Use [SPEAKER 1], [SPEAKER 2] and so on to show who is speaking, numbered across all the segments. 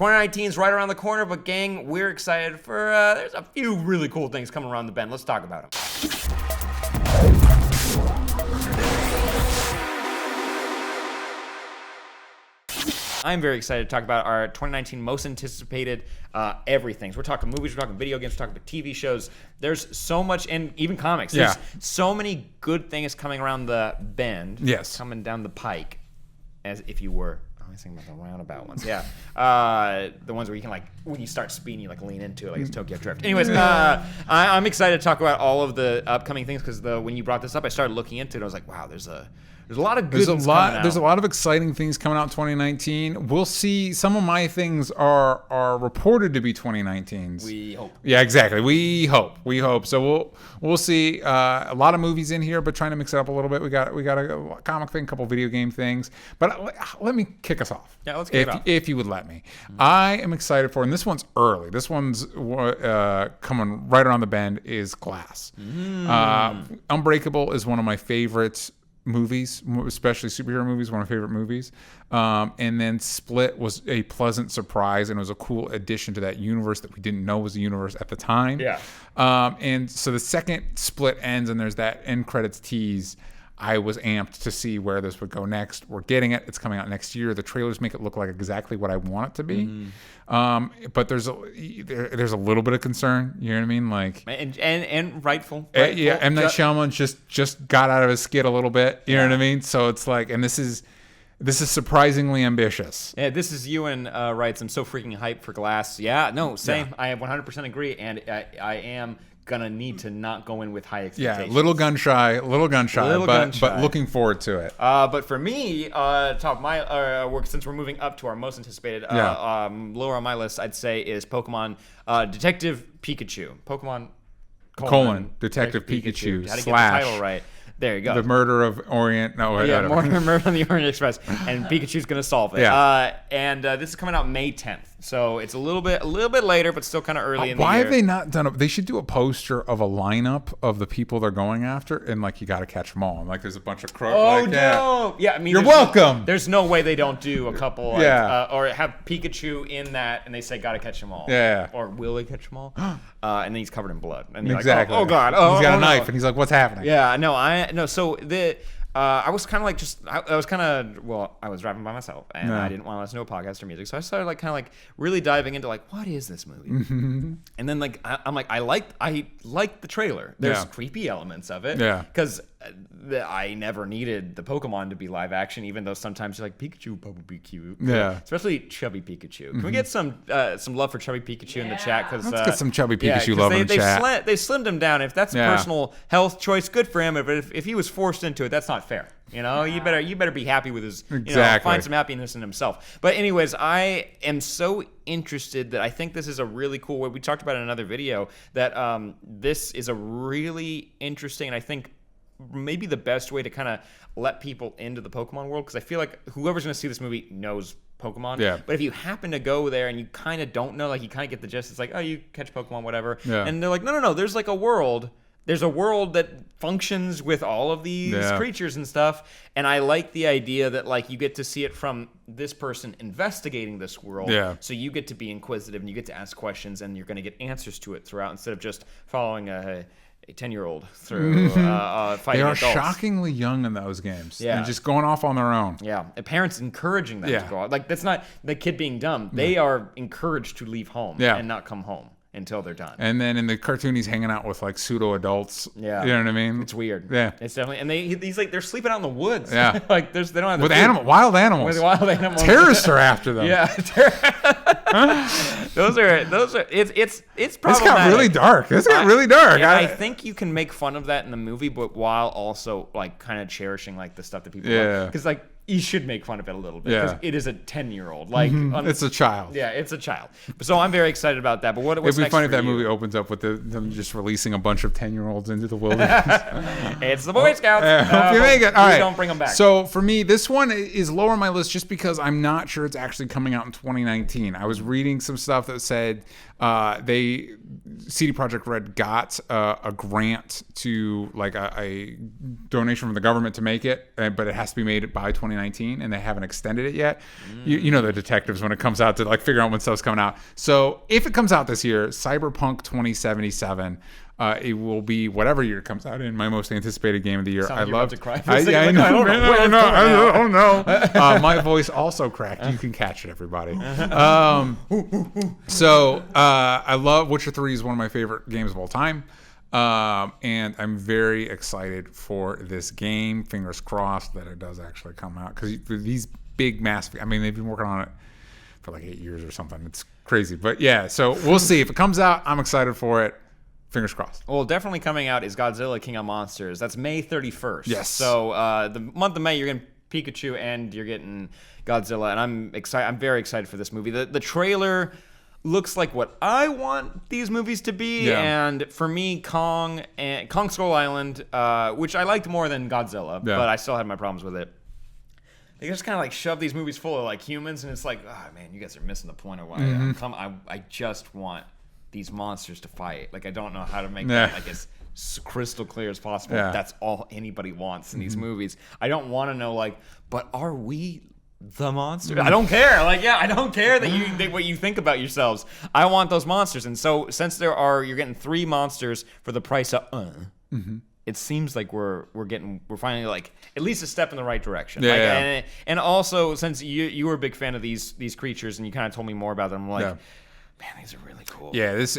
[SPEAKER 1] 2019 is right around the corner, but gang, we're excited for, there's a few really cool things coming around the bend. Let's talk about them. I'm very excited to talk about our 2019 most anticipated everything. So we're talking movies, we're talking video games, we're talking TV shows. There's so much, and even comics. There's so many good things coming around the bend.
[SPEAKER 2] Yes.
[SPEAKER 1] Coming down the pike, as if you were. I was thinking about the roundabout ones. Yeah. The ones where you can, like, when you start speeding, you, like, lean into it, like it's Tokyo Drift. Anyways, I'm excited to talk about all of the upcoming things because when you brought this up, I started looking into it. I was like, wow, there's a lot of good things coming out.
[SPEAKER 2] There's a lot of exciting things coming out in 2019. We'll see. Some of my things are reported to be 2019s.
[SPEAKER 1] We hope.
[SPEAKER 2] Yeah, exactly. We hope. So we'll see. A lot of movies in here, but trying to mix it up a little bit. We got a comic thing, a couple video game things. But let me kick us off.
[SPEAKER 1] Yeah, let's kick it off.
[SPEAKER 2] If you would let me. I am excited for, and this one's early. This one's coming right around the bend. Is Glass. Unbreakable is one of my favorites. Movies, especially superhero movies, one of my favorite movies. And then Split was a pleasant surprise and it was a cool addition to that universe that we didn't know was a universe at the time.
[SPEAKER 1] Yeah.
[SPEAKER 2] And so the second Split ends and there's that end credits tease, I was amped to see where this would go next. We're getting it. It's coming out next year. The trailers make it look like exactly what I want it to be. But there's a little bit of concern. You know what I mean? Like
[SPEAKER 1] and rightful.
[SPEAKER 2] Yeah, M. Night Shyamalan just got out of his skid a little bit. You know what I mean? So it's like, and this is surprisingly ambitious.
[SPEAKER 1] Yeah, this is Ewan writes, I'm so freaking hyped for Glass. Yeah, no, same. Yeah. I 100% agree, and I am gonna need to not go in with high expectations.
[SPEAKER 2] Yeah, little gun shy, but looking forward to it.
[SPEAKER 1] But for me, top of my work, since we're moving up to our most anticipated, lower on my list, I'd say is Pokemon Detective Pikachu. Pokemon
[SPEAKER 2] Detective Pikachu.
[SPEAKER 1] How to get the title right. There you go.
[SPEAKER 2] The Murder of Orient. No,
[SPEAKER 1] Murder on the Orient Express, and Pikachu's gonna solve it.
[SPEAKER 2] Yeah.
[SPEAKER 1] And this is coming out May 10th, so it's a little bit later, but still kind of early in the year.
[SPEAKER 2] Why have they not done it? They should do a poster of a lineup of the people they're going after, and like you got to catch them all. And like there's a bunch of crows.
[SPEAKER 1] Oh no! Yeah, I mean,
[SPEAKER 2] you're welcome.
[SPEAKER 1] There's no way they don't do a couple. Like, or have Pikachu in that, and they say got to catch them all.
[SPEAKER 2] Yeah.
[SPEAKER 1] Or will they catch them all? And then he's covered in blood. And
[SPEAKER 2] exactly.
[SPEAKER 1] Like, oh god!
[SPEAKER 2] He's got a knife, and he's like, "What's happening?"
[SPEAKER 1] Yeah. No. So I was kind of like I was driving by myself and I didn't want to listen to a podcast or music, so I started like kind of like really diving into like what is this movie, and then like I'm like I like the trailer. There's creepy elements of it, because I never needed the Pokemon to be live action, even though sometimes you're like Pikachu would be cute, especially chubby Pikachu. Can we get some love for chubby Pikachu in the chat? Because
[SPEAKER 2] let's get some chubby Pikachu love in the chat.
[SPEAKER 1] They slimmed him down. If that's a personal health choice, good for him. But if he was forced into it, that's not fair. You know, you better be happy with his, find some happiness in himself. But anyways, I am so interested that I think this is a really cool way. We talked about in another video that this is a really interesting, and I think maybe the best way to kind of let people into the Pokemon world, because I feel like whoever's going to see this movie knows Pokemon. Yeah. But if you happen to go there and you kind of don't know, like you kind of get the gist, it's like, oh, you catch Pokemon, whatever. Yeah. And they're like, no, there's like a world. There's a world that functions with all of these creatures and stuff. And I like the idea that like you get to see it from this person investigating this world. Yeah. So you get to be inquisitive and you get to ask questions and you're going to get answers to it throughout instead of just following a 10-year-old through fighting adults.
[SPEAKER 2] They are shockingly young in those games. Yeah. And just going off on their own.
[SPEAKER 1] Yeah. And parents encouraging them to go out. Like that's not the kid being dumb. They are encouraged to leave home and not come home until they're done.
[SPEAKER 2] And then in the cartoon, he's hanging out with like pseudo adults. Yeah, you know what I mean.
[SPEAKER 1] It's weird.
[SPEAKER 2] Yeah,
[SPEAKER 1] it's definitely. And he's like they're sleeping out in the woods.
[SPEAKER 2] Yeah,
[SPEAKER 1] like they don't have
[SPEAKER 2] with wild animals.
[SPEAKER 1] With wild animals.
[SPEAKER 2] Terrorists are after them.
[SPEAKER 1] Yeah, those are. It's problematic.
[SPEAKER 2] This got really dark. This got really dark.
[SPEAKER 1] I think you can make fun of that in the movie, but while also like kind of cherishing like the stuff that people love. Because like you should make fun of it a little bit because it is a 10-year-old. Like
[SPEAKER 2] it's a child.
[SPEAKER 1] Yeah, it's a child. So I'm very excited about that. But what's
[SPEAKER 2] it'd be
[SPEAKER 1] next
[SPEAKER 2] funny if that
[SPEAKER 1] you?
[SPEAKER 2] Movie opens up with them just releasing a bunch of 10-year-olds into the wilderness.
[SPEAKER 1] It's the Boy Scouts.
[SPEAKER 2] Hope you make it. All right.
[SPEAKER 1] Don't bring them back.
[SPEAKER 2] So for me, this one is lower on my list just because I'm not sure it's actually coming out in 2019. I was reading some stuff that said CD Projekt Red got a grant to like a donation from the government to make it, but it has to be made by 2019. 2019, and they haven't extended it yet. You know the detectives when it comes out to like figure out when stuff's coming out. So if it comes out this year, Cyberpunk 2077. It will be whatever year it comes out in, my most anticipated game of the year. I love to cry. I don't know. My voice also cracked. You can catch it, everybody. So I love Witcher 3 is one of my favorite games of all time. And I'm very excited for this game. Fingers crossed that it does actually come out. Because these big, massive, I mean, they've been working on it for like 8 years or something. It's crazy. But yeah, so we'll see. If it comes out, I'm excited for it. Fingers crossed.
[SPEAKER 1] Well, definitely coming out is Godzilla King of Monsters. That's May 31st.
[SPEAKER 2] Yes.
[SPEAKER 1] So the month of May, you're getting Pikachu and you're getting Godzilla. And I'm excited. I'm very excited for this movie. The trailer looks like what I want these movies to be. Yeah. And for me, Kong Skull Island, which I liked more than Godzilla, but I still had my problems with it. They just kind of like shove these movies full of like humans, and it's like, oh man, you guys are missing the point of why I just want these monsters to fight. Like, I don't know how to make that like as crystal clear as possible. Yeah. That's all anybody wants in these movies. I don't want to know like, but are we the monsters? I don't care. Like, yeah, I don't care that what you think about yourselves. I want those monsters. And so since you're getting 3 monsters for the price of it seems like we're finally like at least a step in the right direction.
[SPEAKER 2] Yeah,
[SPEAKER 1] like, and also since you were a big fan of these creatures and you kind of told me more about them, I'm like, man, these are really cool.
[SPEAKER 2] Yeah, this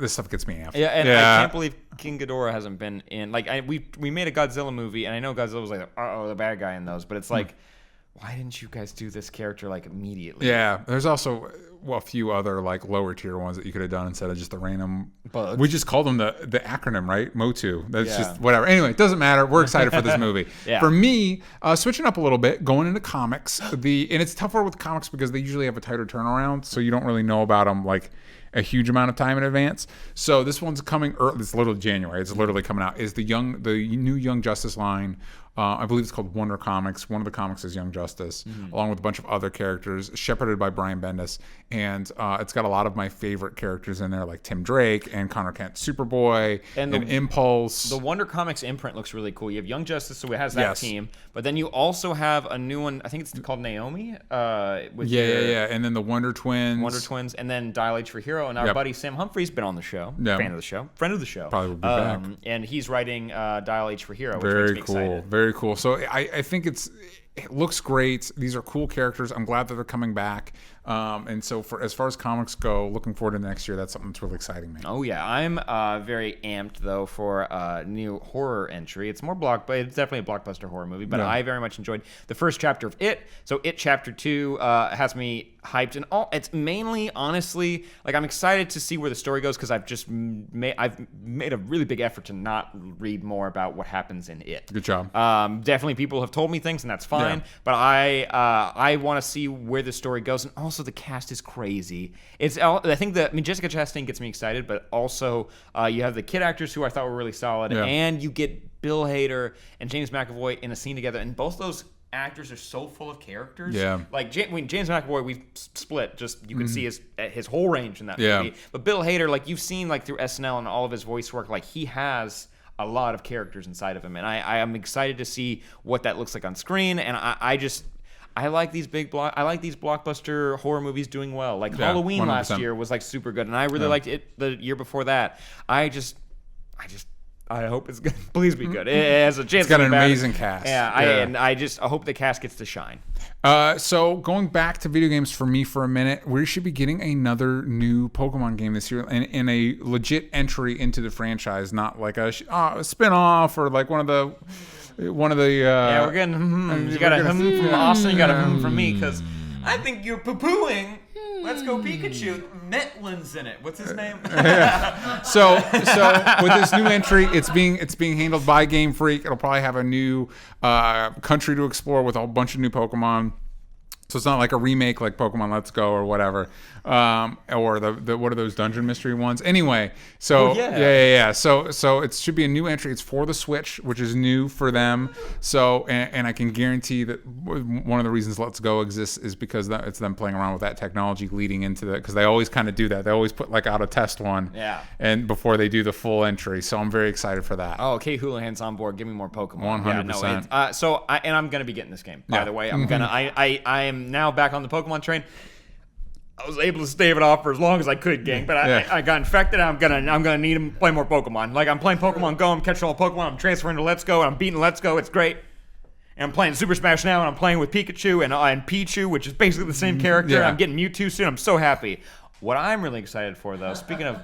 [SPEAKER 2] stuff gets me amped.
[SPEAKER 1] Yeah, and I can't believe King Ghidorah hasn't been in. Like, we made a Godzilla movie, and I know Godzilla was like, the bad guy in those, but it's like, why didn't you guys do this character like immediately?
[SPEAKER 2] Yeah, there's also a few other like lower tier ones that you could have done instead of just the random
[SPEAKER 1] bugs.
[SPEAKER 2] We just called them the acronym, right? MOTU. That's just whatever. Anyway, it doesn't matter. We're excited for this movie. For me, switching up a little bit, going into comics, and it's tougher with comics because they usually have a tighter turnaround, so you don't really know about them like a huge amount of time in advance. So this one's coming early. It's literally January. It's literally coming out. Is the new Young Justice line. I believe it's called Wonder Comics. One of the comics is Young Justice, along with a bunch of other characters, shepherded by Brian Bendis. And it's got a lot of my favorite characters in there, like Tim Drake and Connor Kent, Superboy, and Impulse.
[SPEAKER 1] The Wonder Comics imprint looks really cool. You have Young Justice, so it has that team. But then you also have a new one. I think it's called Naomi.
[SPEAKER 2] And then the Wonder Twins.
[SPEAKER 1] And then Dial H for Hero. And our buddy Sam Humphrey's been on the show. Fan of the show. Friend of the show.
[SPEAKER 2] Probably will be back.
[SPEAKER 1] And he's writing Dial H for Hero, which
[SPEAKER 2] Very
[SPEAKER 1] makes me
[SPEAKER 2] cool.
[SPEAKER 1] excited.
[SPEAKER 2] Very cool. So I think it looks great. These are cool characters. I'm glad that they're coming back. And so as far as comics go, looking forward to next year. That's something that's really exciting me.
[SPEAKER 1] Oh yeah, I'm very amped though for a new horror entry. It's it's definitely a blockbuster horror movie, but I very much enjoyed the first chapter of It. So It Chapter 2 has me hyped, and it's mainly honestly like I'm excited to see where the story goes because I've made a really big effort to not read more about what happens in It.
[SPEAKER 2] Good job.
[SPEAKER 1] Definitely people have told me things, and that's fine. But I want to see where the story goes, and also the cast is crazy. I think Jessica Chastain gets me excited, but also you have the kid actors who I thought were really solid, and you get Bill Hader and James McAvoy in a scene together, and both those actors are so full of characters.
[SPEAKER 2] Yeah.
[SPEAKER 1] Like James McAvoy, we've split. Just you can see his whole range in that movie. But Bill Hader, like you've seen like through SNL and all of his voice work, like he has a lot of characters inside of him, and I am excited to see what that looks like on screen. And I like these blockbuster horror movies doing well. Like Halloween 100%. Last year was like super good, and I really liked it the year before that. I hope it's good. Please be good. It has a chance.
[SPEAKER 2] It's got an amazing cast.
[SPEAKER 1] I hope the cast gets to shine.
[SPEAKER 2] So going back to video games for me for a minute, we should be getting another new Pokemon game this year, and a legit entry into the franchise, not like a spin-off or like one of the.
[SPEAKER 1] We're getting. You got a from Austin. You got a from me because I think you're poo-pooing. Let's go Pikachu. Metlin's in it. What's his name?
[SPEAKER 2] So with this new entry, it's being handled by Game Freak. It'll probably have a new country to explore with a whole bunch of new Pokemon. So it's not like a remake like Pokemon Let's Go or whatever, or the what are those dungeon mystery ones? Anyway, so yeah. So it should be a new entry. It's for the Switch, which is new for them. So and I can guarantee that one of the reasons Let's Go exists is because it's them playing around with that technology leading into the, because they always kind of do that. They always put like out a test one, and before they do the full entry. So I'm very excited for that.
[SPEAKER 1] Oh, Kate Houlihan's on board. Give me more Pokemon.
[SPEAKER 2] 100%.
[SPEAKER 1] I'm gonna be getting this game. By the way, I am now back on the Pokemon train. I was able to stave it off for as long as I could, gang. But I got infected. I'm gonna need to play more Pokemon. Like, I'm playing Pokemon Go. I'm catching all Pokemon. I'm transferring to Let's Go, and I'm beating Let's Go. It's great. And I'm playing Super Smash now, and I'm playing with Pikachu and Pichu, which is basically the same character. Yeah. I'm getting Mewtwo soon. I'm so happy. What I'm really excited for, though, speaking of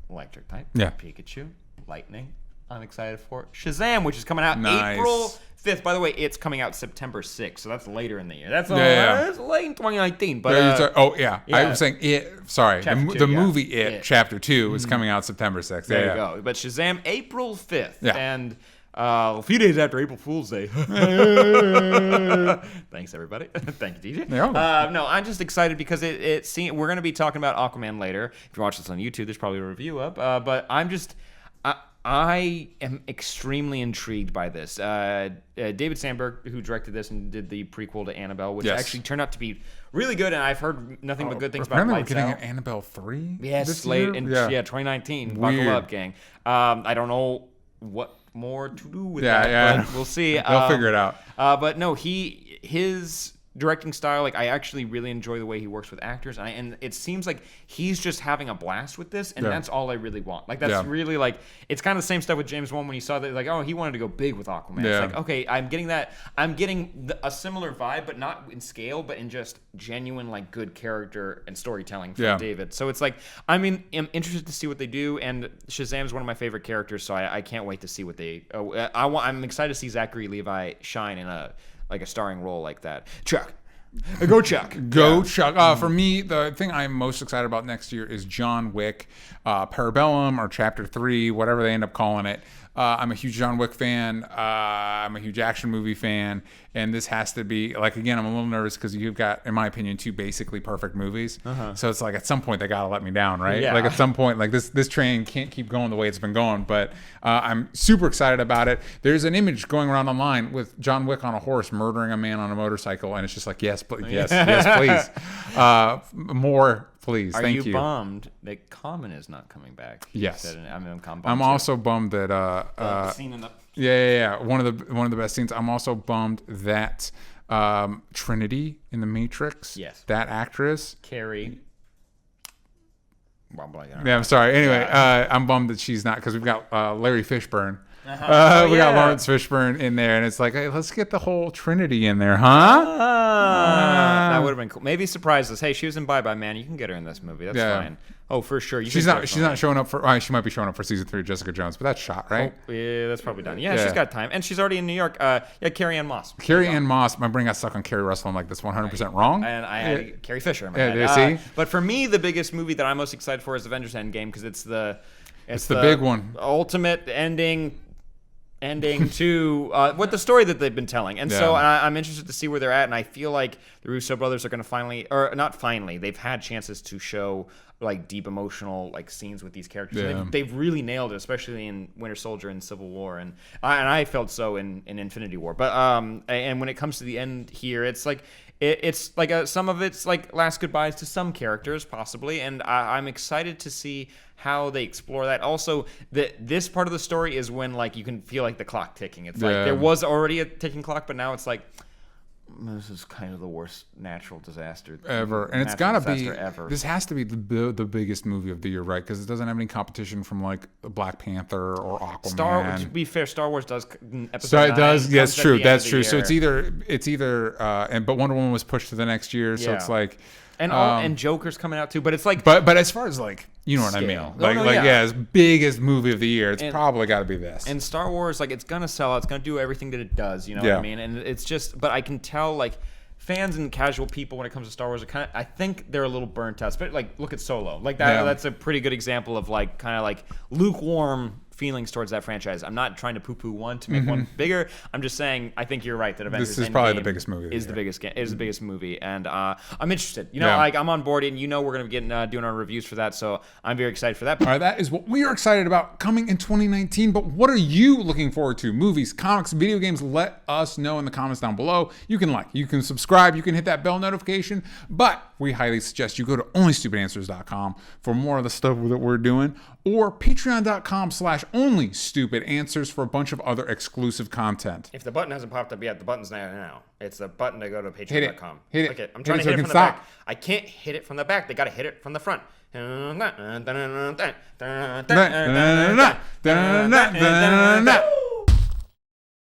[SPEAKER 1] electric type, Pikachu, lightning, I'm excited for Shazam, which is coming out April 5th. By the way, it's coming out September 6th, so that's later in the year. That's that's late in 2019. But
[SPEAKER 2] I was saying it. Sorry, the movie It Chapter 2 is coming out September 6th.
[SPEAKER 1] There you go. But Shazam, April 5th, and a few days after April Fool's Day. Thanks, everybody. Thank you, DJ. No, I'm just excited because we're going to be talking about Aquaman later. If you watch this on YouTube, there's probably a review up. But I'm just. I am extremely intrigued by this. David Sandberg, who directed this and did the prequel to Annabelle, which actually turned out to be really good, and I've heard nothing but good things about it.
[SPEAKER 2] We're getting an Annabelle 3?
[SPEAKER 1] Yes, late in 2019. Weird. Buckle up, gang. I don't know what more to do with that, but we'll see.
[SPEAKER 2] They'll figure it out.
[SPEAKER 1] But no, his directing style, like, I actually really enjoy the way he works with actors, and it seems like he's just having a blast with this, and that's all I really want. Like, that's really, like, it's kind of the same stuff with James Wan when you saw that, like, oh, he wanted to go big with Aquaman. It's like, okay, I'm getting a similar vibe, but not in scale, but in just genuine, like, good character and storytelling from David. So it's like, I'm interested to see what they do, and Shazam's one of my favorite characters, so I can't wait to see what they. I'm excited to see Zachary Levi shine in a starring role like that. Chuck. Go Chuck.
[SPEAKER 2] Chuck. For me, the thing I'm most excited about next year is John Wick, Parabellum, or Chapter 3, whatever they end up calling it. I'm a huge John Wick fan. I'm a huge action movie fan. And this has to be, like, again, I'm a little nervous because you've got, in my opinion, two basically perfect movies. So it's like, at some point, they got to let me down, right? Like, at some point, like, this train can't keep going the way it's been going. But I'm super excited about it. There's an image going around online with John Wick on a horse murdering a man on a motorcycle. And it's just like, yes, please. More. Please, thank you.
[SPEAKER 1] Are you bummed that Common is not coming back?
[SPEAKER 2] Yes. I'm also bummed that one of the best scenes. I'm also bummed that Trinity in the Matrix, that actress,
[SPEAKER 1] Carrie.
[SPEAKER 2] I'm sorry. Anyway, I'm bummed that she's not, because we've got Larry Fishburne. We got Lawrence Fishburne in there, and it's like, hey, let's get the whole Trinity in there, huh?
[SPEAKER 1] That would have been cool. Maybe surprise us. Hey, she was in Bye Bye Man. You can get her in this movie. That's fine. Oh, for sure.
[SPEAKER 2] She's not showing up for. She might be showing up for season 3 of Jessica Jones, but that's shot, right?
[SPEAKER 1] Oh, yeah, that's probably done. Yeah, she's got time, and she's already in New York. Carrie Ann Moss. My brain got stuck on Carrie Russell. I'm like, that's 100% wrong. And I had Carrie Fisher in my head. But for me, the biggest movie that I'm most excited for is Avengers End Game, because it's the
[SPEAKER 2] big one,
[SPEAKER 1] ultimate ending to what the story that they've been telling. And so I'm interested to see where they're at, and I feel like the Russo brothers are going to they've had chances to show, like, deep emotional, like, scenes with these characters. They've really nailed it, especially in Winter Soldier and Civil War, and I felt so in Infinity War. But and when it comes to the end here, it's like it's like some of it's like last goodbyes to some characters possibly, and I'm excited to see how they explore that. Also, this part of the story is when, like, you can feel like the clock ticking. It's like there was already a ticking clock, but now it's like, this is kind of the worst natural disaster
[SPEAKER 2] ever, and it's gotta be. This has to be the biggest movie of the year, right? Because it doesn't have any competition from, like, Black Panther or Aquaman.
[SPEAKER 1] To be fair, Star Wars does. Episode 9
[SPEAKER 2] That's true. That's true. So it's either, but Wonder Woman was pushed to the next year, so it's like.
[SPEAKER 1] And Joker's coming out too, but it's like.
[SPEAKER 2] But as far as, like, you know what I mean? As biggest movie of the year, it's probably got to be this.
[SPEAKER 1] And Star Wars, like, it's gonna sell out. It's gonna do everything that it does. You know what I mean? And it's just, but I can tell, like, fans and casual people when it comes to Star Wars are kind of, I think they're a little burnt out. But, like, look at Solo. Like, that's a pretty good example of, like, kind of like lukewarm feelings towards that franchise. I'm not trying to poo-poo one to make one bigger. I'm just saying I think you're right that Avengers
[SPEAKER 2] This is
[SPEAKER 1] End
[SPEAKER 2] probably
[SPEAKER 1] Game
[SPEAKER 2] the biggest movie.
[SPEAKER 1] Is the biggest movie, and I'm interested. Like I'm on board, and we're gonna be getting doing our reviews for that, so I'm very excited for that.
[SPEAKER 2] All right, that is what we are excited about coming in 2019. But what are you looking forward to? Movies, comics, video games? Let us know in the comments down below. You can you can subscribe, you can hit that bell notification, but we highly suggest you go to onlystupidanswers.com for more of the stuff that we're doing, or patreon.com/onlystupidanswers for a bunch of other exclusive content.
[SPEAKER 1] If the button hasn't popped up yet, the button's there now. It's the button to go to patreon.com.
[SPEAKER 2] Hit it.
[SPEAKER 1] Okay, I'm trying to hit it from the back. I can't hit it from the back. They got to hit it from the front.